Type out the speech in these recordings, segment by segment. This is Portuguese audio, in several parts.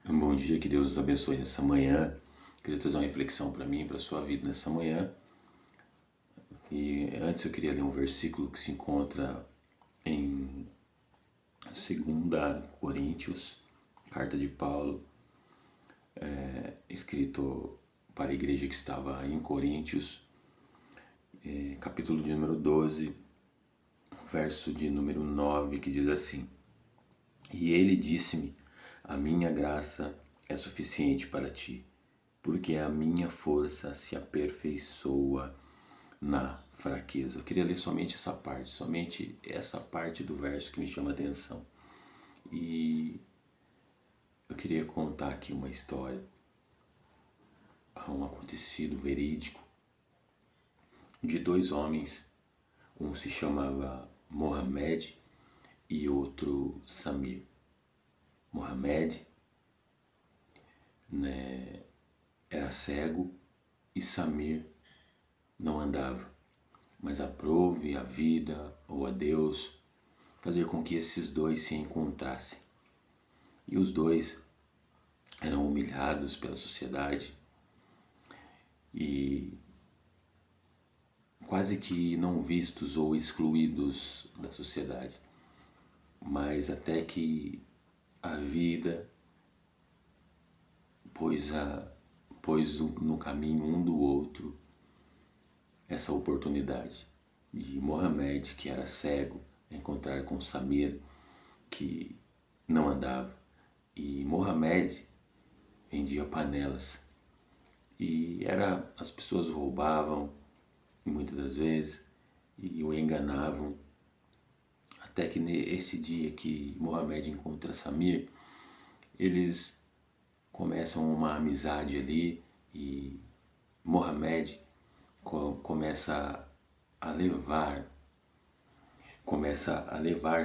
Um bom dia, que Deus os abençoe nessa manhã. Queria trazer uma reflexão para mim, para a sua vida nessa manhã. E antes eu queria ler um versículo que se encontra em 2 Coríntios, carta de Paulo, escrito para a igreja que estava em Coríntios, capítulo de número 12, verso de número 9, que diz assim: E ele disse-me: A minha graça é suficiente para ti, porque a minha força se aperfeiçoa na fraqueza. Eu queria ler somente essa parte do verso que me chama a atenção. E eu queria contar aqui uma história, um acontecido verídico de dois homens. Um se chamava Mohamed e outro Samir. Mohamed, né, era cego e Samir não andava, mas aprove a vida ou a Deus fazer com que esses dois se encontrassem. E os dois eram humilhados pela sociedade e quase que não vistos ou excluídos da sociedade. Mas até que a vida pôs no caminho um do outro essa oportunidade de Mohamed, que era cego, encontrar com Samir, que não andava. E Mohamed vendia panelas. E as pessoas roubavam, muitas das vezes, e o enganavam. Até que nesse dia que Mohamed encontra Samir, eles começam uma amizade ali e Mohamed começa a levar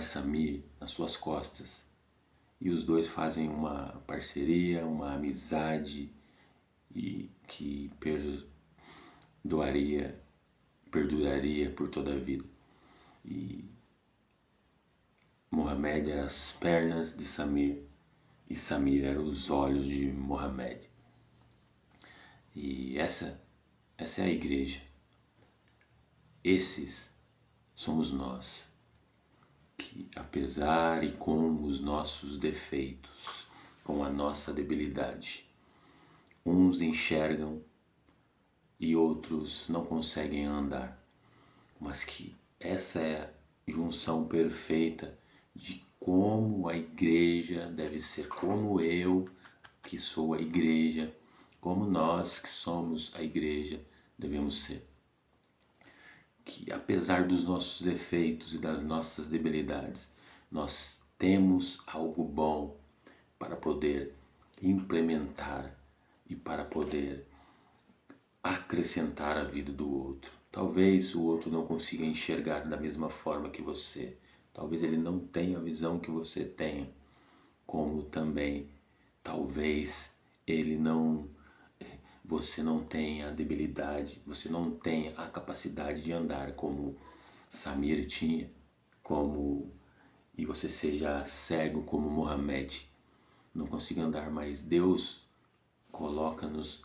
Samir nas suas costas. E os dois fazem uma parceria, uma amizade e que perduraria por toda a vida. E Mohamed era as pernas de Samir e Samir era os olhos de Mohamed. E essa é a igreja. Esses somos nós, que apesar e com os nossos defeitos, com a nossa debilidade, uns enxergam e outros não conseguem andar, mas que essa é a junção perfeita de como a igreja deve ser, como eu, que sou a igreja, como nós que somos a igreja devemos ser. Que apesar dos nossos defeitos e das nossas debilidades, nós temos algo bom para poder implementar e para poder acrescentar a vida do outro. Talvez o outro não consiga enxergar da mesma forma que você. Talvez ele não tenha a visão que você tenha. Como também, talvez você não tenha a debilidade, você não tenha a capacidade de andar como Samir tinha, e você seja cego como Mohamed, não consiga andar, mas Deus coloca-nos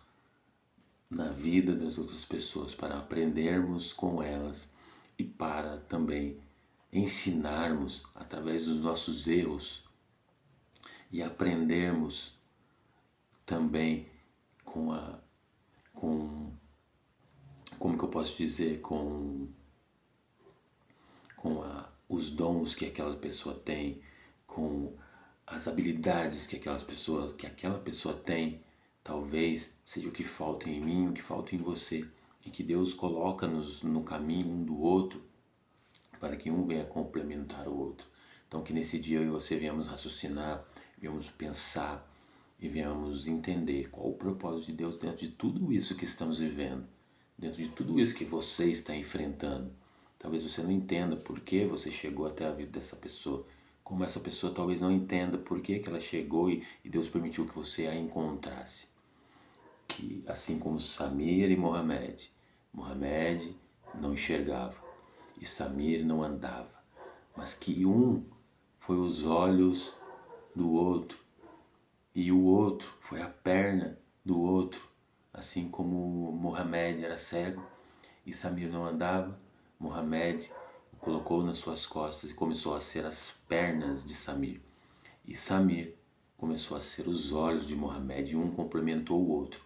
na vida das outras pessoas para aprendermos com elas e para também ensinarmos através dos nossos erros e aprendermos também com como que eu posso dizer, os dons que aquela pessoa tem, com as habilidades que aquela pessoa tem. Talvez seja o que falta em mim, o que falta em você, e que Deus coloca-nos no caminho um do outro para que um venha complementar o outro. Então que nesse dia eu e você venhamos raciocinar, venhamos pensar e venhamos entender qual o propósito de Deus dentro de tudo isso que estamos vivendo, dentro de tudo isso que você está enfrentando. Talvez você não entenda por que você chegou até a vida dessa pessoa, como essa pessoa talvez não entenda por que ela chegou e Deus permitiu que você a encontrasse. Que assim como Samir e Mohamed não enxergava e Samir não andava, mas que um foi os olhos do outro e o outro foi a perna do outro, assim como Mohamed era cego e Samir não andava, Mohamed o colocou nas suas costas e começou a ser as pernas de Samir. E Samir começou a ser os olhos de Mohamed, e um complementou o outro,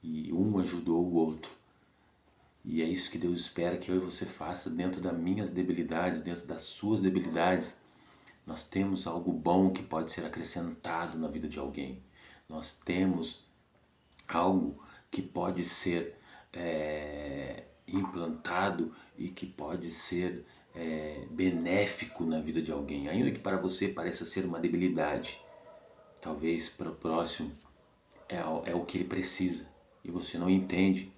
e um ajudou o outro. E é isso que Deus espera que eu e você faça dentro das minhas debilidades, dentro das suas debilidades. Nós temos algo bom que pode ser acrescentado na vida de alguém. Nós temos algo que pode ser implantado e que pode ser benéfico na vida de alguém. Ainda que para você pareça ser uma debilidade, talvez para o próximo é o que ele precisa. E você não entende,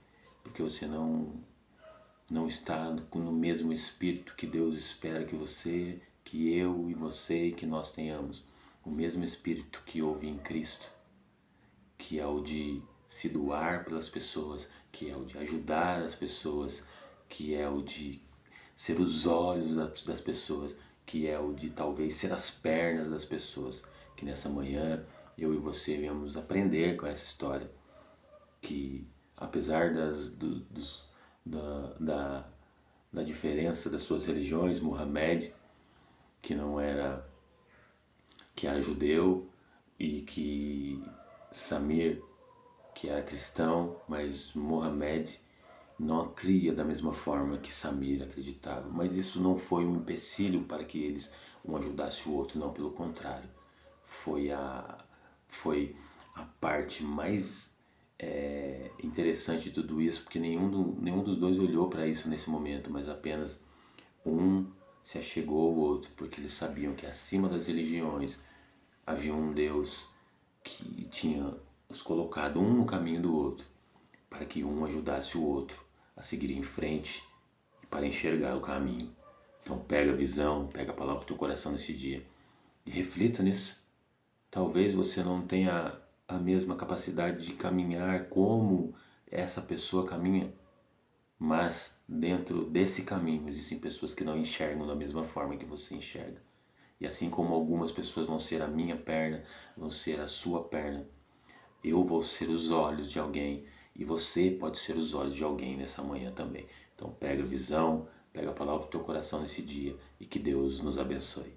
porque você não está no mesmo espírito que Deus espera que você, que eu e você, que nós tenhamos. O mesmo espírito que houve em Cristo, que é o de se doar pelas pessoas, que é o de ajudar as pessoas, que é o de ser os olhos das pessoas, que é o de talvez ser as pernas das pessoas. Que nessa manhã eu e você viemos aprender com essa história, que apesar da diferença das suas religiões, Muhammad, que não era, que era judeu, e que Samir, que era cristão, mas Mohamed não cria da mesma forma que Samir acreditava. Mas isso não foi um empecilho para que eles um ajudasse o outro, não, pelo contrário. Foi a parte mais interessante de tudo isso, porque nenhum dos dois olhou para isso nesse momento, mas apenas um se achegou ao outro, porque eles sabiam que acima das religiões havia um Deus que tinha os colocado um no caminho do outro, para que um ajudasse o outro a seguir em frente e para enxergar o caminho. Então pega a visão, pega a palavra para o teu coração nesse dia e reflita nisso. Talvez você não tenha a mesma capacidade de caminhar como essa pessoa caminha, mas dentro desse caminho existem pessoas que não enxergam da mesma forma que você enxerga. E assim como algumas pessoas vão ser a minha perna, vão ser a sua perna, eu vou ser os olhos de alguém e você pode ser os olhos de alguém nessa manhã também. Então pega a visão, pega a palavra do teu coração nesse dia e que Deus nos abençoe.